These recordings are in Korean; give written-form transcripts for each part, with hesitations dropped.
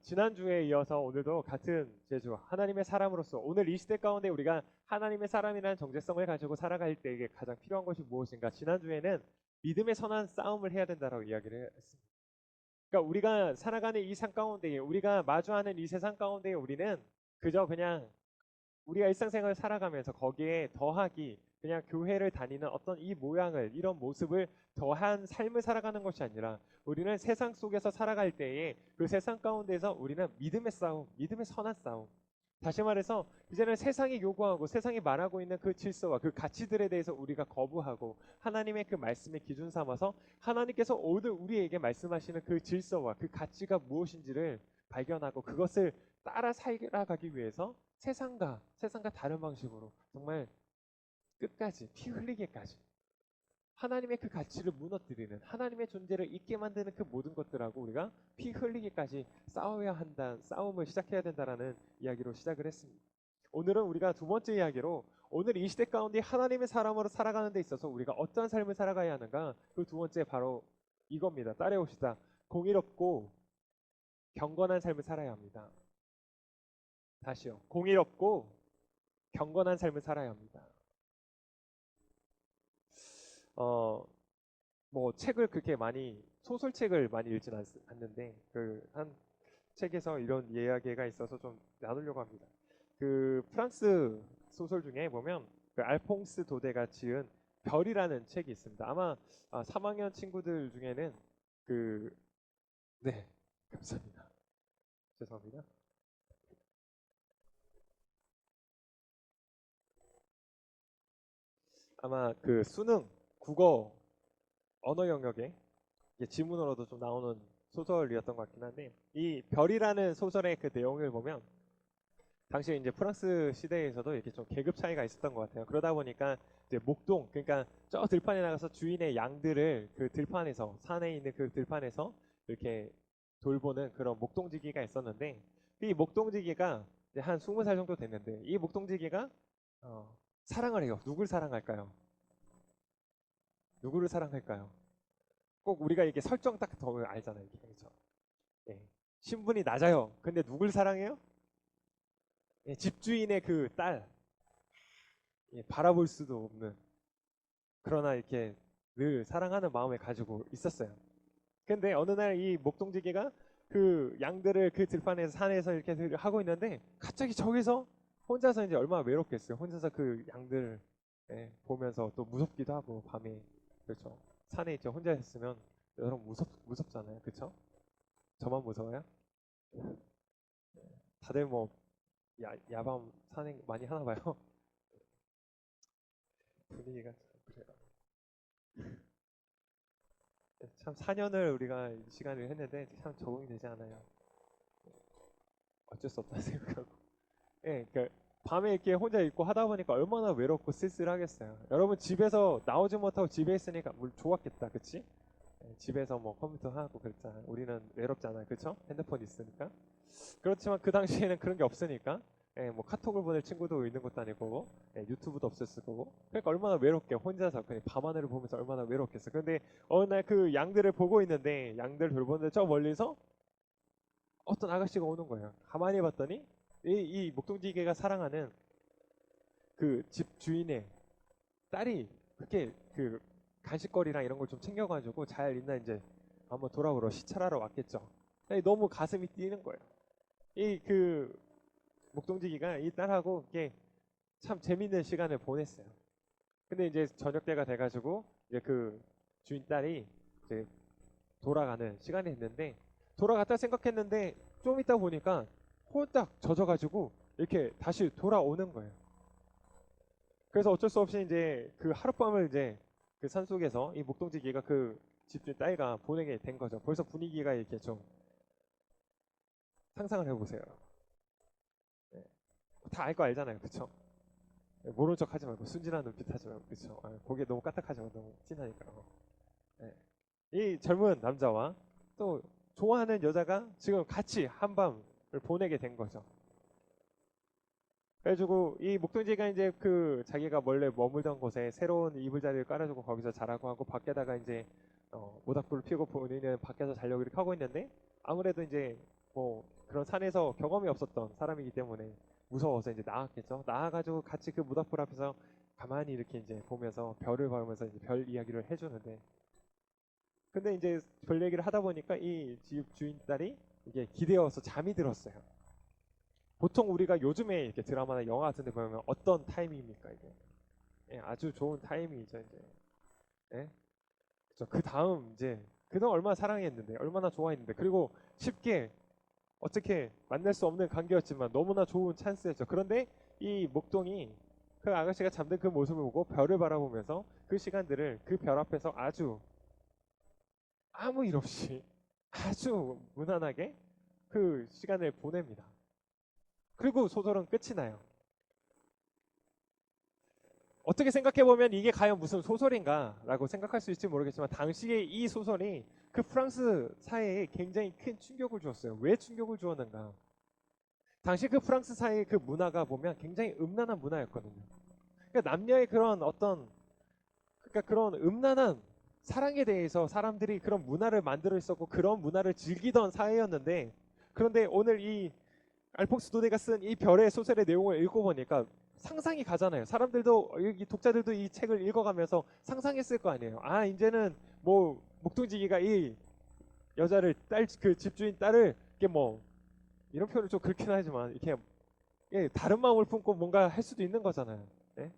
지난주에 이어서 오늘도 같은 제주 하나님의 사람으로서 오늘 이 시대 가운데 우리가 하나님의 사람이라는 정체성을 가지고 살아갈 때에 가장 필요한 것이 무엇인가? 지난주에는 믿음의 선한 싸움을 해야 된다라고 이야기를 했습니다. 그러니까 우리가 살아가는 이 삶 가운데에 우리가 마주하는 이 세상 가운데에 우리는 그저 그냥 우리가 일상생활을 살아가면서 거기에 더하기 그냥 교회를 다니는 어떤 이 모양을 이런 모습을 더한 삶을 살아가는 것이 아니라 우리는 세상 속에서 살아갈 때에 그 세상 가운데서 우리는 믿음의 싸움, 믿음의 선한 싸움. 다시 말해서 이제는 세상이 요구하고 세상이 말하고 있는 그 질서와 그 가치들에 대해서 우리가 거부하고 하나님의 그 말씀의 기준 삼아서 하나님께서 오늘 우리에게 말씀하시는 그 질서와 그 가치가 무엇인지를 발견하고 그것을 따라 살아가기 위해서 세상과 다른 방식으로 정말 끝까지 피 흘리게까지 하나님의 그 가치를 무너뜨리는 하나님의 존재를 잊게 만드는 그 모든 것들하고 우리가 피 흘리기까지 싸워야 한다, 싸움을 시작해야 된다라는 이야기로 시작을 했습니다. 오늘은 우리가 두 번째 이야기로 오늘 이 시대 가운데 하나님의 사람으로 살아가는 데 있어서 우리가 어떠한 삶을 살아가야 하는가 그 두 번째 바로 이겁니다. 따라해봅시다. 공의롭고 경건한 삶을 살아야 합니다. 다시요. 공의롭고 경건한 삶을 살아야 합니다. 뭐 책을 그렇게 많이 소설책을 많이 읽진 않는데 그 한 책에서 이런 이야기가 있어서 좀 나누려고 합니다. 그 프랑스 소설 중에 보면 그 알퐁스 도데가 지은 별이라는 책이 있습니다. 아마 3학년 친구들 중에는 그 네, 감사합니다. 죄송합니다. 아마 그 수능 국어 언어 영역에 지문으로도 좀 나오는 소설이었던 것 같긴 한데 이 별이라는 소설의 그 내용을 보면 당시에 이제 프랑스 시대에서도 이렇게 좀 계급 차이가 있었던 것 같아요. 그러다 보니까 이제 목동 그러니까 저 들판에 나가서 주인의 양들을 그 들판에서 산에 있는 그 들판에서 이렇게 돌보는 그런 목동지기가 있었는데 이 목동지기가 이제 한 20살 정도 됐는데 이 목동지기가 사랑을 해요. 누굴 사랑할까요? 누구를 사랑할까요? 꼭 우리가 이게 설정 딱 더 알잖아요. 이게 그렇죠? 예. 신분이 낮아요. 근데 누굴 사랑해요? 예, 집주인의 그 딸. 예, 바라볼 수도 없는. 그러나 이렇게 늘 사랑하는 마음을 가지고 있었어요. 근데 어느 날 이 목동지기가 그 양들을 그 들판에서 산에서 이렇게 하고 있는데 갑자기 저기서 혼자서 이제 얼마나 외롭겠어요. 혼자서 그 양들 예, 보면서 또 무섭기도 하고 밤에 그렇죠. 산에 이제 혼자 있으면 여러분 무섭잖아요. 그렇죠? 저만 무서워요? 다들 뭐 야밤 산행 많이 하나 봐요. 분위기가 참 그래요. 참 4년을 우리가 이 시간을 했는데 참 적응이 되지 않아요. 어쩔 수 없다 생각하고. 예, 그러니까 밤에 이렇게 혼자 있고 하다 보니까 얼마나 외롭고 쓸쓸하겠어요. 여러분 집에서 나오지 못하고 집에 있으니까 물 좋았겠다, 그치? 예, 집에서 뭐 컴퓨터 하고 그랬잖아요. 우리는 외롭잖아요, 그쵸? 핸드폰 있으니까. 그렇지만 그 당시에는 그런 게 없으니까 예, 뭐 카톡을 보낼 친구도 있는 것도 아니고 예, 유튜브도 없었을 거고 그러니까 얼마나 외롭게 혼자서 그냥 밤하늘을 보면서 얼마나 외롭겠어. 근데 어느 날 그 양들을 보고 있는데 양들 돌보는데 저 멀리서 어떤 아가씨가 오는 거예요. 가만히 봤더니 이 목동지기가 사랑하는 그 집 주인의 딸이 그렇게 그 간식거리랑 이런 걸 좀 챙겨가지고 잘 있나 이제 한번 돌아보러 시찰하러 왔겠죠. 너무 가슴이 뛰는 거예요. 이그 목동지기가 이 딸하고 이게 참 재밌는 시간을 보냈어요. 근데 이제 저녁 때가 돼가지고 이제 그 주인 딸이 이제 돌아가는 시간이 됐는데 돌아갔다 생각했는데 좀 있다 보니까 홀딱 젖어가지고 이렇게 다시 돌아오는 거예요. 그래서 어쩔 수 없이 이제 그 하룻밤을 이제 그 산속에서 이 목동지기가 그 집주인 딸과 보내게 된 거죠. 벌써 분위기가 이렇게 좀 상상을 해보세요. 네. 다 알 거 알잖아요, 그쵸? 모른 척 하지 말고 순진한 눈빛 하지 말고 그쵸? 고개 너무 까딱하지 말고 너무 티나니까. 네. 이 젊은 남자와 또 좋아하는 여자가 지금 같이 한밤을 보내게 된 거죠. 그래가지고 이 목동지가 이제 그 자기가 원래 머물던 곳에 새로운 이불자리를 깔아주고 거기서 자라고 하고 밖에다가 이제 모닥불을 피우고 본인은 밖에서 자려고 이렇게 하고 있는데 아무래도 이제 뭐 그런 산에서 경험이 없었던 사람이기 때문에 무서워서 이제 나왔겠죠. 나와가지고 같이 그 모닥불 앞에서 가만히 이렇게 이제 보면서 별을 보면서 이제 별 이야기를 해주는데, 근데 이제 별 얘기를 하다 보니까 이 집 주인 딸이 이게 기대어서 잠이 들었어요. 보통 우리가 요즘에 이렇게 드라마나 영화 같은 데 보면 어떤 타이밍입니까 이게? 예, 아주 좋은 타이밍이죠 이제. 예? 그쵸. 그 다음 이제 그동안 얼마나 사랑했는데 얼마나 좋아했는데, 그리고 쉽게 어떻게 만날 수 없는 관계였지만 너무나 좋은 찬스였죠. 그런데 이 목동이 그 아가씨가 잠든 그 모습을 보고 별을 바라보면서 그 시간들을 그 별 앞에서 아주 아무 일 없이 아주 무난하게 그 시간을 보냅니다. 그리고 소설은 끝이 나요. 어떻게 생각해보면 이게 과연 무슨 소설인가라고 생각할 수 있을지 모르겠지만, 당시에 이 소설이 그 프랑스 사회에 굉장히 큰 충격을 주었어요. 왜 충격을 주었는가? 당시 그 프랑스 사회의 그 문화가 보면 굉장히 음란한 문화였거든요. 그러니까 남녀의 그런 어떤, 그러니까 그런 음란한 사랑에 대해서 사람들이 그런 문화를 만들어 있었고 그런 문화를 즐기던 사회였는데, 그런데 오늘 이 알퐁스 도데가 쓴 이 별의 소설의 내용을 읽어보니까 상상이 가잖아요. 사람들도, 이 독자들도 이 책을 읽어가면서 상상했을 거 아니에요. 아, 이제는 뭐 목동지기가 이 여자를 그 집주인 딸을 이게 뭐 이런 표현을 좀 그렇긴 하지만 이렇게, 예, 다른 마음을 품고 뭔가 할 수도 있는 거잖아요. 예?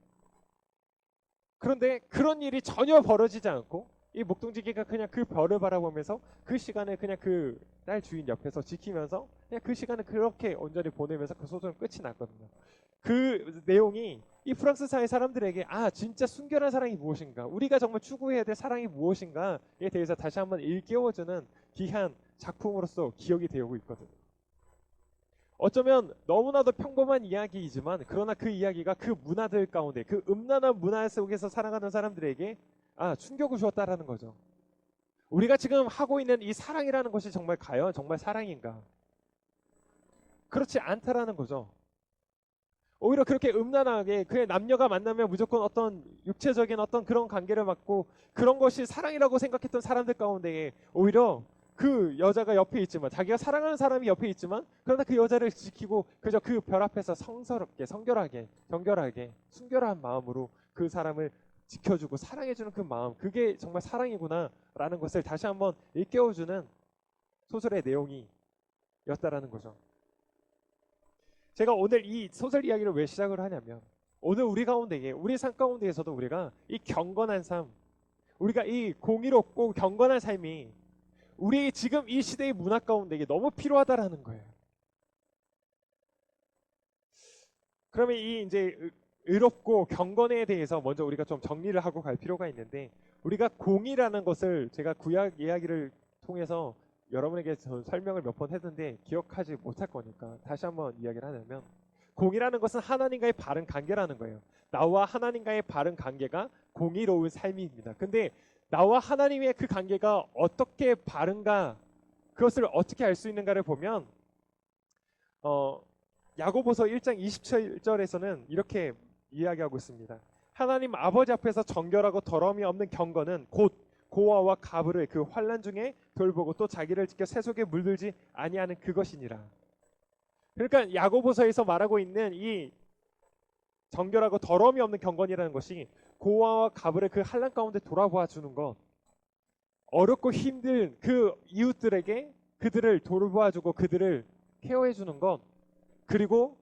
그런데 그런 일이 전혀 벌어지지 않고 이 목동지기가 그냥 그 별을 바라보면서 그 시간을 그냥 그 딸 주인 옆에서 지키면서 그냥 그 시간을 그렇게 온전히 보내면서 그 소설은 끝이 났거든요. 그 내용이 이 프랑스 사회 사람들에게, 아, 진짜 순결한 사랑이 무엇인가, 우리가 정말 추구해야 될 사랑이 무엇인가에 대해서 다시 한번 일깨워주는 귀한 작품으로서 기억이 되고 있거든요. 어쩌면 너무나도 평범한 이야기이지만, 그러나 그 이야기가 그 문화들 가운데, 그 음란한 문화 속에서 살아가는 사람들에게 충격을 주었다라는 거죠. 우리가 지금 하고 있는 이 사랑이라는 것이 정말 과연 정말 사랑인가? 그렇지 않다라는 거죠. 오히려 그렇게 음란하게 그냥 남녀가 만나면 무조건 어떤 육체적인 어떤 그런 관계를 갖고 그런 것이 사랑이라고 생각했던 사람들 가운데에, 오히려 그 여자가 옆에 있지만, 자기가 사랑하는 사람이 옆에 있지만, 그러나 그 여자를 지키고 그저 그 별 앞에서 성스럽게 성결하게 정결하게 순결한 마음으로 그 사람을 지켜주고 사랑해주는 그 마음, 그게 정말 사랑이구나라는 것을 다시 한번 일깨워주는 소설의 내용이었다라는 거죠. 제가 오늘 이 소설 이야기를 왜 시작을 하냐면, 오늘 우리 가운데에, 우리 삶 가운데에서도 우리가 이 경건한 삶, 우리가 이 공의롭고 경건한 삶이 우리 지금 이 시대의 문화 가운데에 너무 필요하다라는 거예요. 그러면 이 이제 의롭고 경건에 대해서 먼저 우리가 좀 정리를 하고 갈 필요가 있는데, 우리가 공의라는 것을 제가 구약 이야기를 통해서 여러분에게 설명을 몇 번 했는데 기억하지 못할 거니까 다시 한번 이야기를 하냐면, 공의라는 것은 하나님과의 바른 관계라는 거예요. 나와 하나님과의 바른 관계가 공의로운 삶입니다. 근데 나와 하나님의 그 관계가 어떻게 바른가, 그것을 어떻게 알 수 있는가를 보면 야고보서 1장 27절에서는 이렇게 이야기하고 있습니다. 하나님 아버지 앞에서 정결하고 더러움이 없는 경건은 곧 고아와 가부를 그 환난 중에 돌보고 또 자기를 지켜 세속에 물들지 아니하는 그것이니라. 그러니까 야고보서에서 말하고 있는 이 정결하고 더러움이 없는 경건이라는 것이 고아와 가부를 그 환난 가운데 돌아보아 주는 것, 어렵고 힘든 그 이웃들에게 그들을 돌보아 주고 그들을 케어해 주는 것, 그리고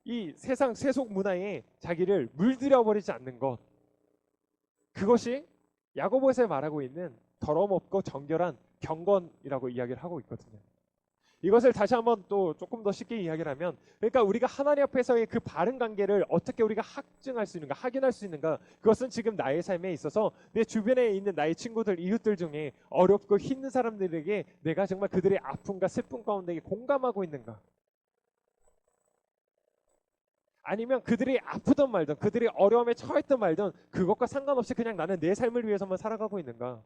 이 세상 세속 문화에 자기를 물들여 버리지 않는 것, 그것이 야고보에서 말하고 있는 더러움 없고 정결한 경건이라고 이야기를 하고 있거든요. 이것을 다시 한번 또 조금 더 쉽게 이야기를 하면, 그러니까 우리가 하나님 앞에서의 그 바른 관계를 어떻게 우리가 확증할 수 있는가, 확인할 수 있는가, 그것은 지금 나의 삶에 있어서 내 주변에 있는 나의 친구들, 이웃들 중에 어렵고 힘든 사람들에게 내가 정말 그들의 아픔과 슬픔 가운데 공감하고 있는가, 아니면 그들이 아프든 말든 그들이 어려움에 처했든 말든 그것과 상관없이 그냥 나는 내 삶을 위해서만 살아가고 있는가,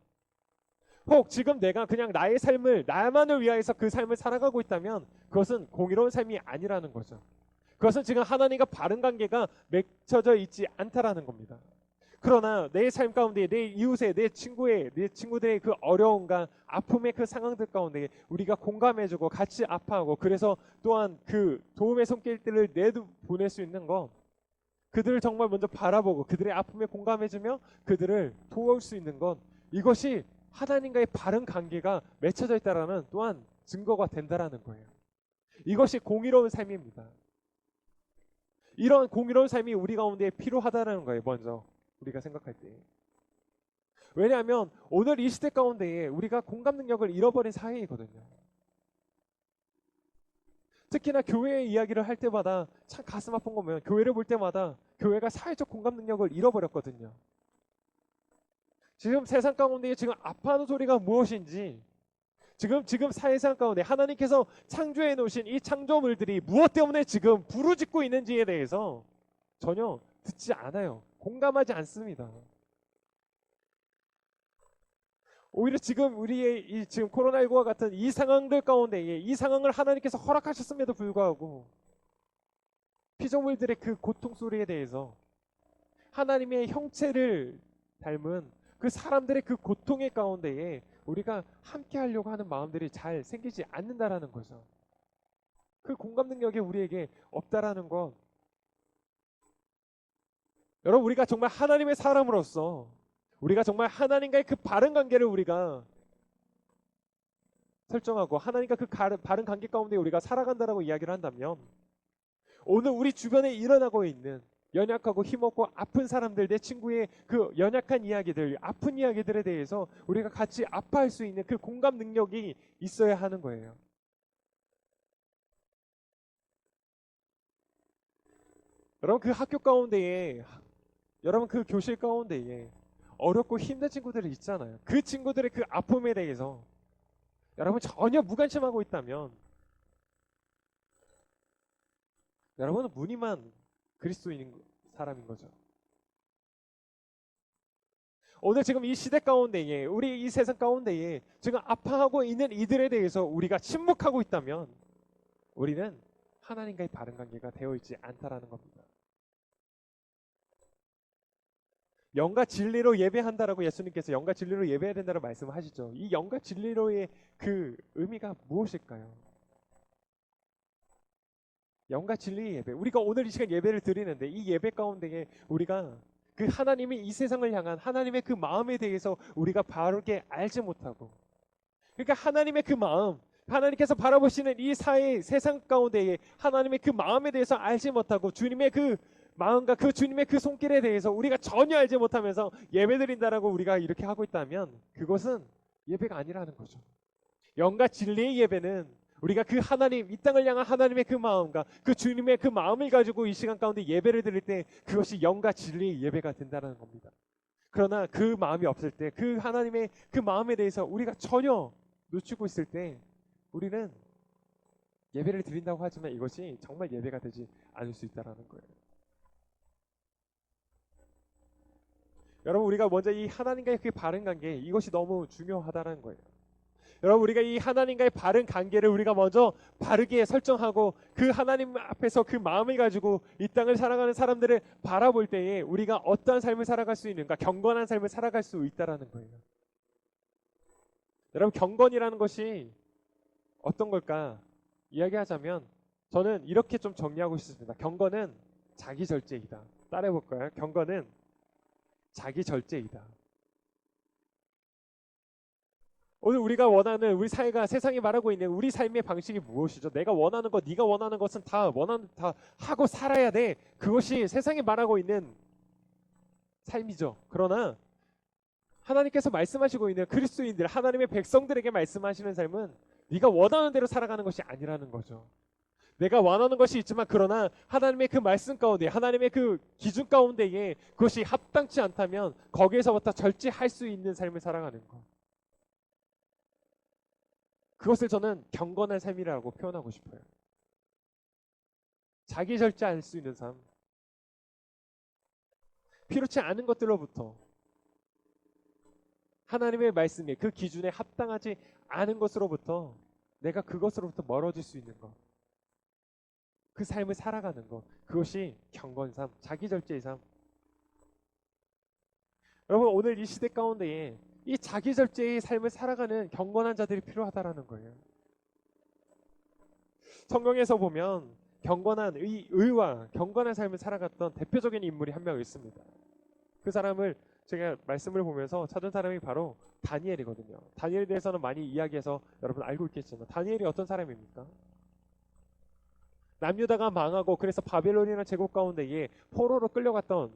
혹 지금 내가 그냥 나의 삶을 나만을 위하여서 그 삶을 살아가고 있다면 그것은 공의로운 삶이 아니라는 거죠. 그것은 지금 하나님과 바른 관계가 맺혀져 있지 않다라는 겁니다. 그러나 내 삶 가운데 내 이웃의 내 친구들의 그 어려움과 아픔의 그 상황들 가운데 우리가 공감해주고 같이 아파하고 그래서 또한 그 도움의 손길들을 내도 보낼 수 있는 것, 그들을 정말 먼저 바라보고 그들의 아픔에 공감해주며 그들을 도울 수 있는 것, 이것이 하나님과의 바른 관계가 맺혀져 있다라는 또한 증거가 된다라는 거예요. 이것이 공의로운 삶입니다. 이런 공의로운 삶이 우리 가운데 필요하다는 거예요. 먼저 우리가 생각할 때. 왜냐하면 오늘 이 시대 가운데에 우리가 공감 능력을 잃어버린 사회이거든요. 특히나 교회의 이야기를 할 때마다 참 가슴 아픈 거면 교회를 볼 때마다 교회가 사회적 공감 능력을 잃어버렸거든요. 지금 세상 가운데 지금 아파하는 소리가 무엇인지, 지금 사회상 가운데 하나님께서 창조해 놓으신 이 창조물들이 무엇 때문에 지금 부르짖고 있는지에 대해서 전혀 듣지 않아요. 공감하지 않습니다. 오히려 지금 우리의 이 지금 코로나19와 같은 이 상황들 가운데에 이 상황을 하나님께서 허락하셨음에도 불구하고 피조물들의 그 고통 소리에 대해서 하나님의 형체를 닮은 그 사람들의 그 고통의 가운데에 우리가 함께 하려고 하는 마음들이 잘 생기지 않는다라는 거죠. 그 공감 능력이 우리에게 없다라는 건, 여러분, 우리가 정말 하나님의 사람으로서 우리가 정말 하나님과의 그 바른 관계를 우리가 설정하고 하나님과 그 바른 관계 가운데 우리가 살아간다라고 이야기를 한다면, 오늘 우리 주변에 일어나고 있는 연약하고 힘없고 아픈 사람들, 내 친구의 그 연약한 이야기들, 아픈 이야기들에 대해서 우리가 같이 아파할 수 있는 그 공감 능력이 있어야 하는 거예요. 여러분, 그 학교 가운데에, 여러분 그 교실 가운데에 어렵고 힘든 친구들이 있잖아요. 그 친구들의 그 아픔에 대해서 여러분 전혀 무관심하고 있다면 여러분은 무늬만 그리스도인 사람인 거죠. 오늘 지금 이 시대 가운데에, 우리 이 세상 가운데에 지금 아파하고 있는 이들에 대해서 우리가 침묵하고 있다면 우리는 하나님과의 바른 관계가 되어 있지 않다라는 겁니다. 영과 진리로 예배한다라고 예수님께서 영과 진리로 예배해야 된다고 말씀하시죠. 이 영과 진리로의 그 의미가 무엇일까요? 영과 진리의 예배. 우리가 오늘 이 시간 예배를 드리는데 이 예배 가운데에 우리가 그 하나님이 이 세상을 향한 하나님의 그 마음에 대해서 우리가 바르게 알지 못하고, 그러니까 하나님의 그 마음, 하나님께서 바라보시는 이 세상 가운데에 하나님의 그 마음에 대해서 알지 못하고 주님의 그 마음과 그 주님의 그 손길에 대해서 우리가 전혀 알지 못하면서 예배드린다라고 우리가 이렇게 하고 있다면 그것은 예배가 아니라는 거죠. 영과 진리의 예배는 우리가 그 하나님, 이 땅을 향한 하나님의 그 마음과 그 주님의 그 마음을 가지고 이 시간 가운데 예배를 드릴 때 그것이 영과 진리의 예배가 된다는 겁니다. 그러나 그 마음이 없을 때, 그 하나님의 그 마음에 대해서 우리가 전혀 놓치고 있을 때 우리는 예배를 드린다고 하지만 이것이 정말 예배가 되지 않을 수 있다는 거예요. 여러분, 우리가 먼저 이 하나님과의 그 바른 관계, 이것이 너무 중요하다는 거예요. 여러분, 우리가 이 하나님과의 바른 관계를 우리가 먼저 바르게 설정하고 그 하나님 앞에서 그 마음을 가지고 이 땅을 살아가는 사람들을 바라볼 때에 우리가 어떠한 삶을 살아갈 수 있는가, 경건한 삶을 살아갈 수 있다라는 거예요. 여러분, 경건이라는 것이 어떤 걸까 이야기하자면 저는 이렇게 좀 정리하고 싶습니다. 경건은 자기 절제이다. 따라해 볼까요? 경건은 자기 절제이다. 오늘 우리가 원하는, 우리 사회가, 세상이 말하고 있는 우리 삶의 방식이 무엇이죠? 내가 원하는 것, 네가 원하는 것은 다 하고 살아야 돼. 그것이 세상이 말하고 있는 삶이죠. 그러나 하나님께서 말씀하시고 있는 그리스도인들, 하나님의 백성들에게 말씀하시는 삶은 네가 원하는 대로 살아가는 것이 아니라는 거죠. 내가 원하는 것이 있지만 그러나 하나님의 그 말씀 가운데, 하나님의 그 기준 가운데에 그것이 합당치 않다면 거기에서부터 절제할 수 있는 삶을 살아가는 것. 그것을 저는 경건한 삶이라고 표현하고 싶어요. 자기 절제할 수 있는 삶. 필요치 않은 것들로부터 하나님의 말씀에 그 기준에 합당하지 않은 것으로부터 내가 그것으로부터 멀어질 수 있는 것. 그 삶을 살아가는 것. 그것이 경건 삶, 자기 절제의 삶. 여러분 오늘 이 시대 가운데에 이 자기 절제의 삶을 살아가는 경건한 자들이 필요하다라는 거예요. 성경에서 보면 경건한 의와 경건한 삶을 살아갔던 대표적인 인물이 한 명 있습니다. 그 사람을 제가 말씀을 보면서 찾은 사람이 바로 다니엘이거든요. 다니엘에 대해서는 많이 이야기해서 여러분 알고 있겠지만 다니엘이 어떤 사람입니까? 남유다가 망하고 그래서 바벨론이라는 제국 가운데에 포로로 끌려갔던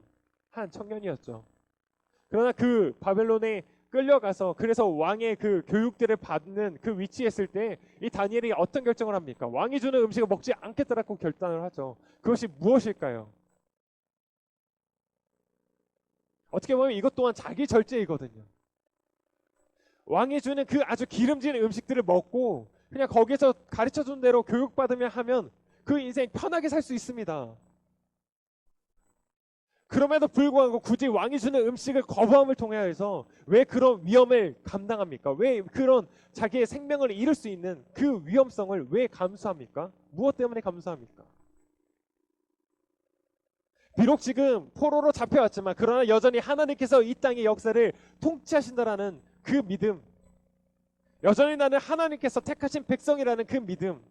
한 청년이었죠. 그러나 그 바벨론에 끌려가서 그래서 왕의 그 교육들을 받는 그 위치에 있을 때 이 다니엘이 어떤 결정을 합니까? 왕이 주는 음식을 먹지 않겠다라고 결단을 하죠. 그것이 무엇일까요? 어떻게 보면 이것 또한 자기 절제이거든요. 왕이 주는 그 아주 기름진 음식들을 먹고 그냥 거기서 가르쳐준 대로 교육받으며 하면 그 인생 편하게 살 수 있습니다. 그럼에도 불구하고 굳이 왕이 주는 음식을 거부함을 통해서 왜 그런 위험을 감당합니까? 왜 그런 자기의 생명을 잃을 수 있는 그 위험성을 왜 감수합니까? 무엇 때문에 감수합니까? 비록 지금 포로로 잡혀왔지만 그러나 여전히 하나님께서 이 땅의 역사를 통치하신다라는 그 믿음, 여전히 나는 하나님께서 택하신 백성이라는 그 믿음,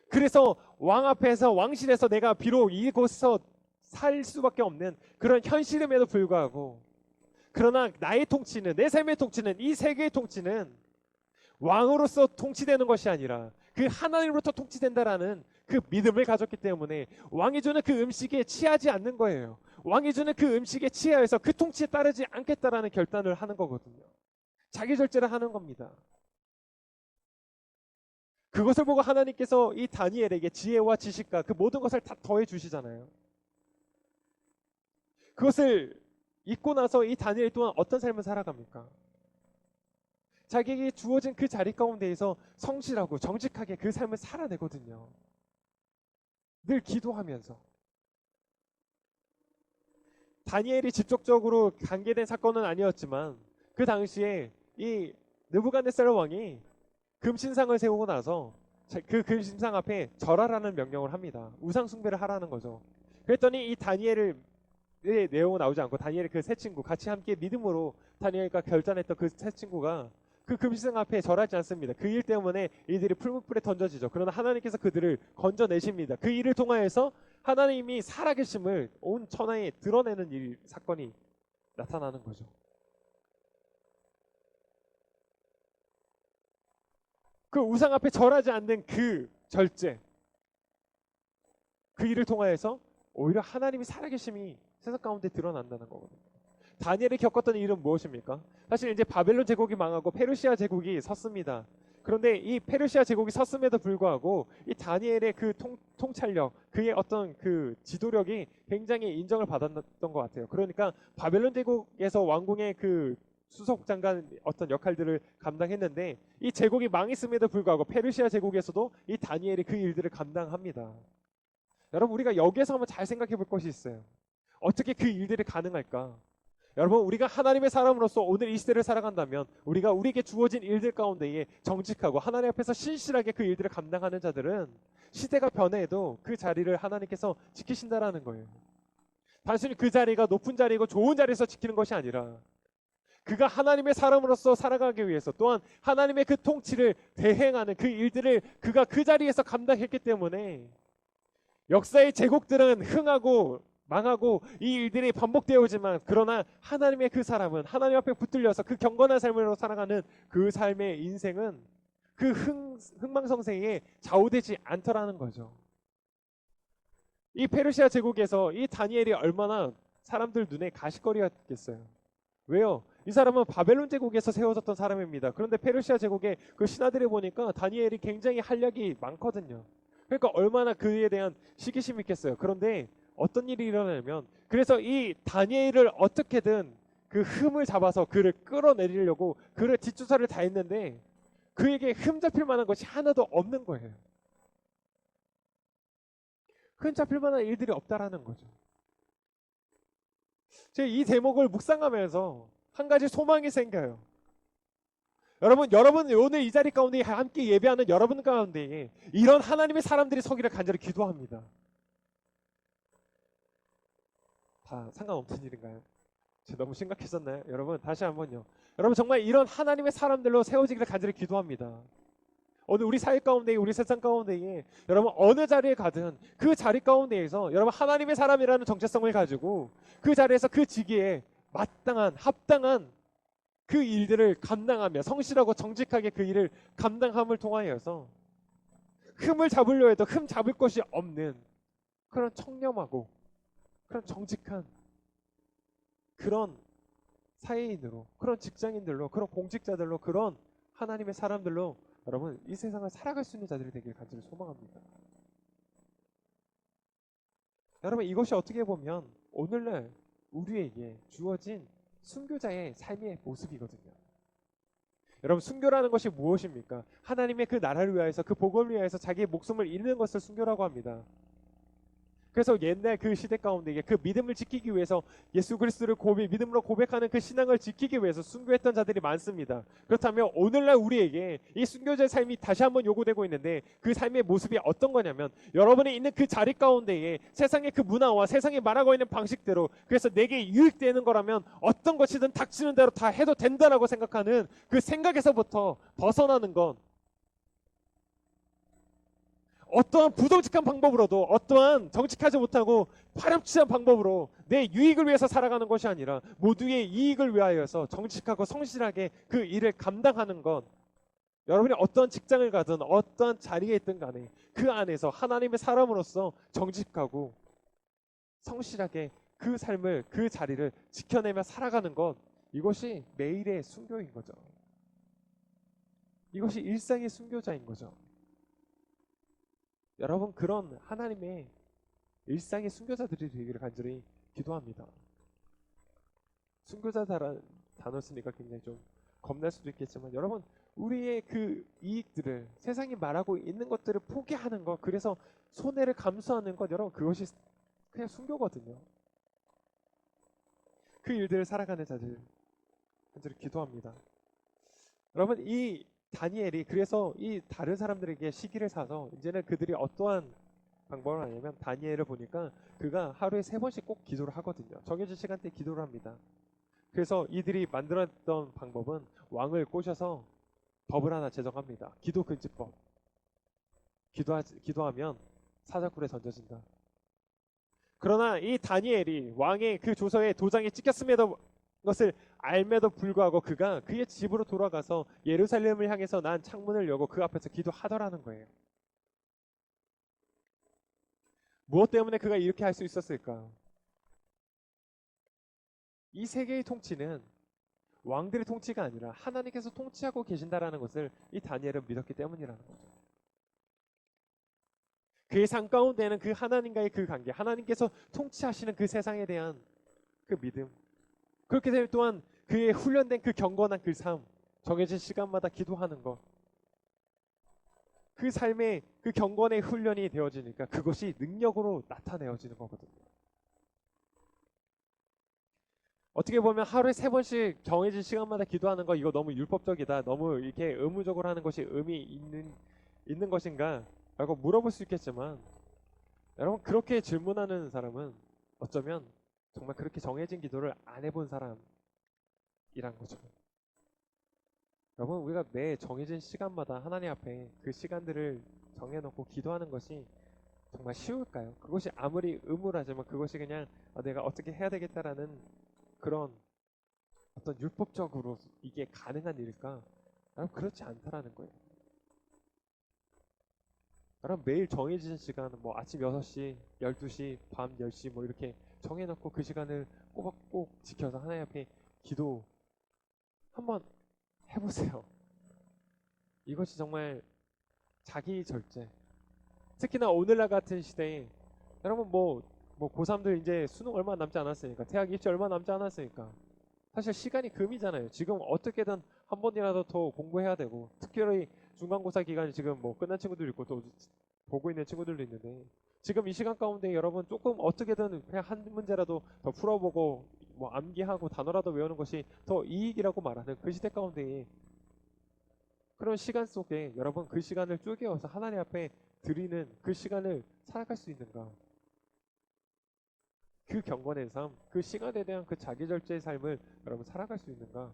그래서 왕 앞에서 왕실에서 내가 비록 이곳에서 살 수밖에 없는 그런 현실임에도 불구하고 그러나 나의 통치는, 내 삶의 통치는, 이 세계의 통치는 왕으로서 통치되는 것이 아니라 그 하나님으로부터 통치된다라는 그 믿음을 가졌기 때문에 왕이 주는 그 음식에 취하지 않는 거예요. 왕이 주는 그 음식에 취하여서 그 통치에 따르지 않겠다라는 결단을 하는 거거든요. 자기 절제를 하는 겁니다. 그것을 보고 하나님께서 이 다니엘에게 지혜와 지식과 그 모든 것을 다 더해 주시잖아요. 그것을 잊고 나서 이 다니엘 또한 어떤 삶을 살아갑니까? 자기에게 주어진 그 자리 가운데에서 성실하고 정직하게 그 삶을 살아내거든요. 늘 기도하면서. 다니엘이 직접적으로 관계된 사건은 아니었지만 그 당시에 이 느부갓네살 왕이 금신상을 세우고 나서 그 금신상 앞에 절하라는 명령을 합니다. 우상 숭배를 하라는 거죠. 그랬더니 이 다니엘의 내용은 나오지 않고 다니엘의 그 세 친구 같이 함께 믿음으로 다니엘과 결단했던 그 세 친구가 그 금신상 앞에 절하지 않습니다. 그 일 때문에 이들이 풀무불에 던져지죠. 그러나 하나님께서 그들을 건져내십니다. 그 일을 통하여서 하나님이 살아계심을 온 천하에 드러내는 일, 사건이 나타나는 거죠. 그 우상 앞에 절하지 않는 그 절제, 그 일을 통하여서 오히려 하나님이 살아계심이 세상 가운데 드러난다는 거거든요. 다니엘이 겪었던 일은 무엇입니까? 사실 이제 바벨론 제국이 망하고 페르시아 제국이 섰습니다. 그런데 이 페르시아 제국이 섰음에도 불구하고 이 다니엘의 그 통찰력, 그의 어떤 그 지도력이 굉장히 인정을 받았던 것 같아요. 그러니까 바벨론 제국에서 왕궁의 그 수석 장관 어떤 역할들을 감당했는데 이 제국이 망했음에도 불구하고 페르시아 제국에서도 이 다니엘이 그 일들을 감당합니다. 여러분 우리가 여기에서 한번 잘 생각해 볼 것이 있어요. 어떻게 그 일들이 가능할까? 여러분 우리가 하나님의 사람으로서 오늘 이 시대를 살아간다면 우리가 우리에게 주어진 일들 가운데에 정직하고 하나님 앞에서 신실하게 그 일들을 감당하는 자들은 시대가 변해도 그 자리를 하나님께서 지키신다라는 거예요. 단순히 그 자리가 높은 자리고 좋은 자리에서 지키는 것이 아니라 그가 하나님의 사람으로서 살아가기 위해서 또한 하나님의 그 통치를 대행하는 그 일들을 그가 그 자리에서 감당했기 때문에 역사의 제국들은 흥하고 망하고 이 일들이 반복되어오지만 그러나 하나님의 그 사람은 하나님 앞에 붙들려서 그 경건한 삶으로 살아가는 그 삶의 인생은 그 흥망성쇠에 좌우되지 않더라는 거죠. 이 페르시아 제국에서 이 다니엘이 얼마나 사람들 눈에 가시거리였겠어요. 왜요? 이 사람은 바벨론 제국에서 세워졌던 사람입니다. 그런데 페르시아 제국의 그 신하들을 보니까 다니엘이 굉장히 활약이 많거든요. 그러니까 얼마나 그에 대한 시기심이 있겠어요. 그런데 어떤 일이 일어나냐면 그래서 이 다니엘을 어떻게든 그 흠을 잡아서 그를 끌어내리려고 그를 뒷조사를 다 했는데 그에게 흠 잡힐 만한 것이 하나도 없는 거예요. 흠 잡힐 만한 일들이 없다라는 거죠. 제가 이 대목을 묵상하면서 한 가지 소망이 생겨요. 여러분 오늘 이 자리 가운데 함께 예배하는 여러분 가운데 이런 하나님의 사람들이 서기를 간절히 기도합니다. 다 상관없는 일인가요? 제가 너무 심각했었나요? 여러분 다시 한번요. 여러분 정말 이런 하나님의 사람들로 세워지기를 간절히 기도합니다. 오늘 우리 사회 가운데, 우리 세상 가운데에 여러분 어느 자리에 가든 그 자리 가운데에서 여러분 하나님의 사람이라는 정체성을 가지고 그 자리에서 그 직위에 마땅한 합당한 그 일들을 감당하며 성실하고 정직하게 그 일을 감당함을 통하여서 흠을 잡으려 해도 흠 잡을 것이 없는 그런 청렴하고 그런 정직한 그런 사회인으로, 그런 직장인들로, 그런 공직자들로, 그런 하나님의 사람들로 여러분 이 세상을 살아갈 수 있는 자들이 되길 간절히 소망합니다. 여러분 이것이 어떻게 보면 오늘날 우리에게 주어진 순교자의 삶의 모습이거든요. 여러분 순교라는 것이 무엇입니까? 하나님의 그 나라를 위하여서, 그 복음을 위하여서 자기의 목숨을 잃는 것을 순교라고 합니다. 그래서 옛날 그 시대 가운데 그 믿음을 지키기 위해서 예수 그리스도를 믿음으로 고백하는 그 신앙을 지키기 위해서 순교했던 자들이 많습니다. 그렇다면 오늘날 우리에게 이 순교자의 삶이 다시 한번 요구되고 있는데 그 삶의 모습이 어떤 거냐면 여러분이 있는 그 자리 가운데에 세상의 그 문화와 세상이 말하고 있는 방식대로 그래서 내게 유익되는 거라면 어떤 것이든 닥치는 대로 다 해도 된다라고 생각하는 그 생각에서부터 벗어나는 건 어떠한 부정직한 방법으로도 어떠한 정직하지 못하고 파렴치한 방법으로 내 유익을 위해서 살아가는 것이 아니라 모두의 이익을 위하여서 정직하고 성실하게 그 일을 감당하는 것. 여러분이 어떠한 직장을 가든 어떠한 자리에 있든 간에 그 안에서 하나님의 사람으로서 정직하고 성실하게 그 삶을 그 자리를 지켜내며 살아가는 것. 이것이 매일의 순교인 거죠. 이것이 일상의 순교자인 거죠. 여러분 그런 하나님의 일상의 순교자들이 되기를 간절히 기도합니다. 순교자라는 단어 쓰니까 굉장히 좀 겁날 수도 있겠지만 여러분 우리의 그 이익들을 세상이 말하고 있는 것들을 포기하는 것, 그래서 손해를 감수하는 것, 여러분 그것이 그냥 순교거든요. 그 일들을 살아가는 자들 간절히 기도합니다. 여러분 이 다니엘이 그래서 이 다른 사람들에게 시기를 사서 이제는 그들이 어떠한 방법을 하냐면 다니엘을 보니까 그가 하루에 3번씩 꼭 기도를 하거든요. 정해진 시간대에 기도를 합니다. 그래서 이들이 만들었던 방법은 왕을 꼬셔서 법을 하나 제정합니다. 기도 금지법. 기도하면 사자굴에 던져진다. 그러나 이 다니엘이 왕의 그 조서에 도장이 찍혔음에도 것을 알매도 불구하고 그가 그의 집으로 돌아가서 예루살렘을 향해서 난 창문을 열고 그 앞에서 기도하더라는 거예요. 무엇 때문에 그가 이렇게 할 수 있었을까? 이 세계의 통치는 왕들의 통치가 아니라 하나님께서 통치하고 계신다라는 것을 이 다니엘은 믿었기 때문이라는 거죠. 그의 삶 가운데는 그 하나님과의 그 관계, 하나님께서 통치하시는 그 세상에 대한 그 믿음, 그렇게 되면 또한 그의 훈련된 그 경건한 그 삶, 정해진 시간마다 기도하는 것, 그 삶의 그 경건의 훈련이 되어지니까 그것이 능력으로 나타내어지는 거거든요. 어떻게 보면 하루에 3번씩 정해진 시간마다 기도하는 거 이거 너무 율법적이다, 너무 이렇게 의무적으로 하는 것이 의미 있는 것인가 라고 물어볼 수 있겠지만 여러분 그렇게 질문하는 사람은 어쩌면 정말 그렇게 정해진 기도를 안 해본 사람이란 거죠. 여러분 우리가 매 정해진 시간마다 하나님 앞에 그 시간들을 정해놓고 기도하는 것이 정말 쉬울까요? 그것이 아무리 의무라지만 그것이 그냥 내가 어떻게 해야 되겠다라는 그런 어떤 율법적으로 이게 가능한 일일까? 여러분 그렇지 않다라는 거예요. 여러분 매일 정해진 시간 뭐 아침 6시, 12시, 밤 10시 뭐 이렇게 정해놓고 그 시간을 꼭 지켜서 하나님 앞에 기도 한번 해보세요. 이것이 정말 자기 절제. 특히나 오늘날 같은 시대에 여러분 뭐 고3들 이제 수능 얼마 남지 않았으니까 대학 입시 얼마 남지 않았으니까 사실 시간이 금이잖아요. 지금 어떻게든 한 번이라도 더 공부해야 되고 특별히 중간고사 기간이 지금 뭐 끝난 친구들 있고 또 보고 있는 친구들도 있는데 지금 이 시간 가운데 여러분 조금 어떻게든 그냥 한 문제라도 더 풀어보고 뭐 암기하고 단어라도 외우는 것이 더 이익이라고 말하는 그 시대 가운데 그런 시간 속에 여러분 그 시간을 쪼개어서 하나님 앞에 드리는 그 시간을 살아갈 수 있는가? 그 경건의 삶, 그 시간에 대한 그 자기 절제의 삶을 여러분 살아갈 수 있는가?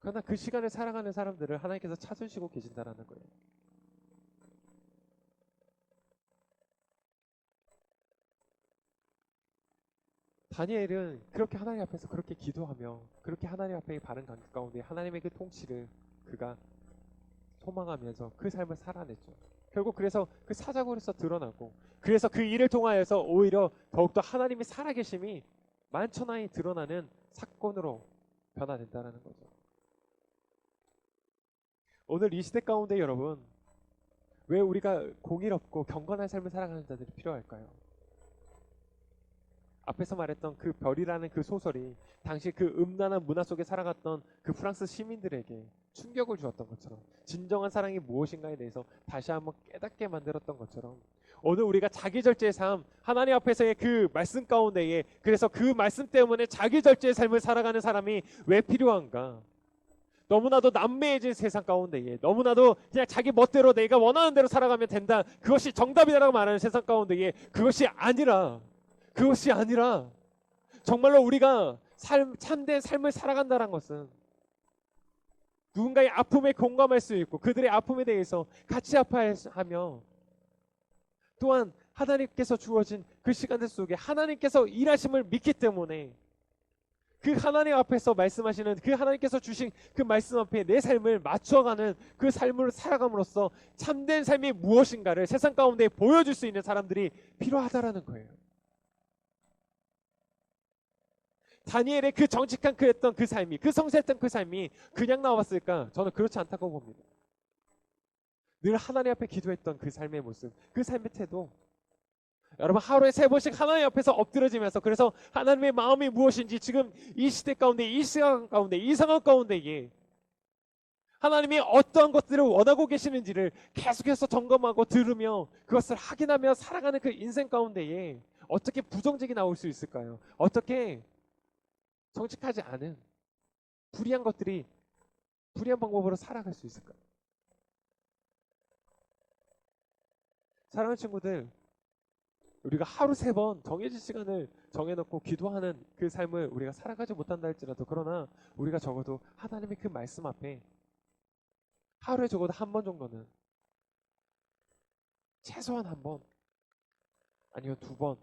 그러나 그 시간에 살아가는 사람들을 하나님께서 찾으시고 계신다라는 거예요. 다니엘은 그렇게 하나님 앞에서 그렇게 기도하며 그렇게 하나님 앞에 바른 관계 가운데 하나님의 그 통치를 그가 소망하면서 그 삶을 살아냈죠. 결국 그래서 그 사자굴에서 드러나고, 그래서 그 일을 통하여서 오히려 더욱더 하나님의 살아계심이 만천하에 드러나는 사건으로 변화된다는 거죠. 오늘 이 시대 가운데 여러분, 왜 우리가 공의롭고 경건한 삶을 살아가는 자들이 필요할까요? 앞에서 말했던 그 별이라는 그 소설이 당시 그 음란한 문화 속에 살아갔던 그 프랑스 시민들에게 충격을 주었던 것처럼, 진정한 사랑이 무엇인가에 대해서 다시 한번 깨닫게 만들었던 것처럼, 오늘 우리가 자기 절제의 삶, 하나님 앞에서의 그 말씀 가운데에, 그래서 그 말씀 때문에 자기 절제의 삶을 살아가는 사람이 왜 필요한가? 너무나도 남매해진 세상 가운데에, 너무나도 그냥 자기 멋대로 내가 원하는 대로 살아가면 된다, 그것이 정답이라고 말하는 세상 가운데에, 그것이 아니라 정말로 우리가 참된 삶을 살아간다는 것은 누군가의 아픔에 공감할 수 있고 그들의 아픔에 대해서 같이 아파하며, 또한 하나님께서 주어진 그 시간들 속에 하나님께서 일하심을 믿기 때문에 그 하나님 앞에서 말씀하시는 그 하나님께서 주신 그 말씀 앞에 내 삶을 맞춰가는 그 삶을 살아감으로써 참된 삶이 무엇인가를 세상 가운데 보여줄 수 있는 사람들이 필요하다라는 거예요. 다니엘의 그 정직한 그랬던 그 삶이, 그 성실했던 그 삶이 그냥 나왔을까? 저는 그렇지 않다고 봅니다. 늘 하나님 앞에 기도했던 그 삶의 모습, 그 삶의 태도, 여러분 하루에 3번씩 하나님 앞에서 엎드려지면서, 그래서 하나님의 마음이 무엇인지 지금 이 시대 가운데, 이 시간 가운데, 이 상황 가운데에 하나님이 어떠한 것들을 원하고 계시는지를 계속해서 점검하고 들으며 그것을 확인하며 살아가는 그 인생 가운데에 어떻게 부정적이 나올 수 있을까요? 어떻게 정직하지 않은 불의한 것들이 불의한 방법으로 살아갈 수 있을까요? 사랑하는 친구들, 우리가 하루 3번 정해진 시간을 정해놓고 기도하는 그 삶을 우리가 살아가지 못한다 할지라도, 그러나 우리가 적어도 하나님의 그 말씀 앞에 하루에 적어도 1번 정도는, 최소한 1번 아니면 2번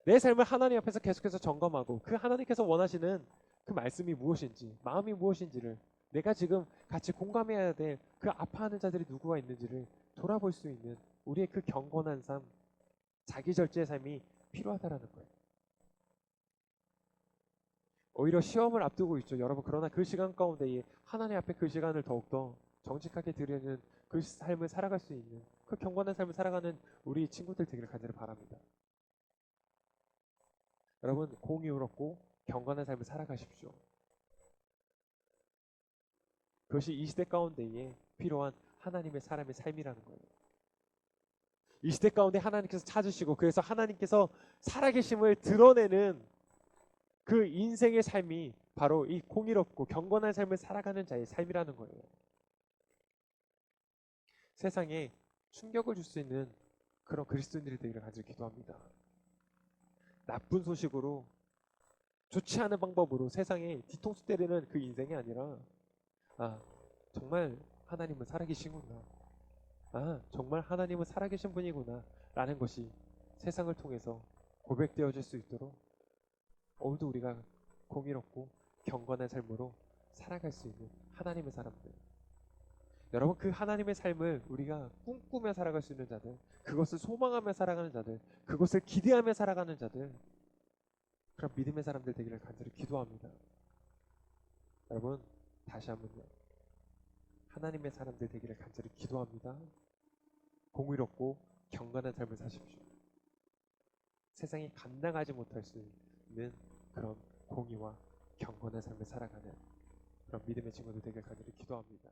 내 삶을 하나님 앞에서 계속해서 점검하고 그 하나님께서 원하시는 그 말씀이 무엇인지, 마음이 무엇인지를, 내가 지금 같이 공감해야 될 그 아파하는 자들이 누구가 있는지를 돌아볼 수 있는 우리의 그 경건한 삶, 자기 절제의 삶이 필요하다라는 거예요. 오히려 시험을 앞두고 있죠, 여러분. 그러나 그 시간 가운데에 하나님 앞에 그 시간을 더욱더 정직하게 드리는 그 삶을 살아갈 수 있는, 그 경건한 삶을 살아가는 우리 친구들 되기를 간절히 바랍니다. 여러분, 공의롭고 경건한 삶을 살아가십시오. 그것이 이 시대 가운데에 필요한 하나님의 사람의 삶이라는 거예요. 이 시대 가운데 하나님께서 찾으시고, 그래서 하나님께서 살아계심을 드러내는 그 인생의 삶이 바로 이 공의롭고 경건한 삶을 살아가는 자의 삶이라는 거예요. 세상에 충격을 줄 수 있는 그런 그리스도인들이 되기를 간절히 기도합니다. 나쁜 소식으로, 좋지 않은 방법으로 세상에 뒤통수 때리는 그 인생이 아니라, 정말 하나님은 살아계시구나, 정말 하나님은 살아계신 분이구나 라는 것이 세상을 통해서 고백되어질 수 있도록 오늘도 우리가 공의롭고 경건한 삶으로 살아갈 수 있는 하나님의 사람들, 여러분, 그 하나님의 삶을 우리가 꿈꾸며 살아갈 수 있는 자들, 그것을 소망하며 살아가는 자들, 그것을 기대하며 살아가는 자들, 그런 믿음의 사람들 되기를 간절히 기도합니다. 여러분, 다시 한번요, 하나님의 사람들 되기를 간절히 기도합니다. 공의롭고 경건한 삶을 사십시오. 세상이 감당하지 못할 수 있는 그런 공의와 경건한 삶을 살아가는 그런 믿음의 친구들 되기를 간절히 기도합니다.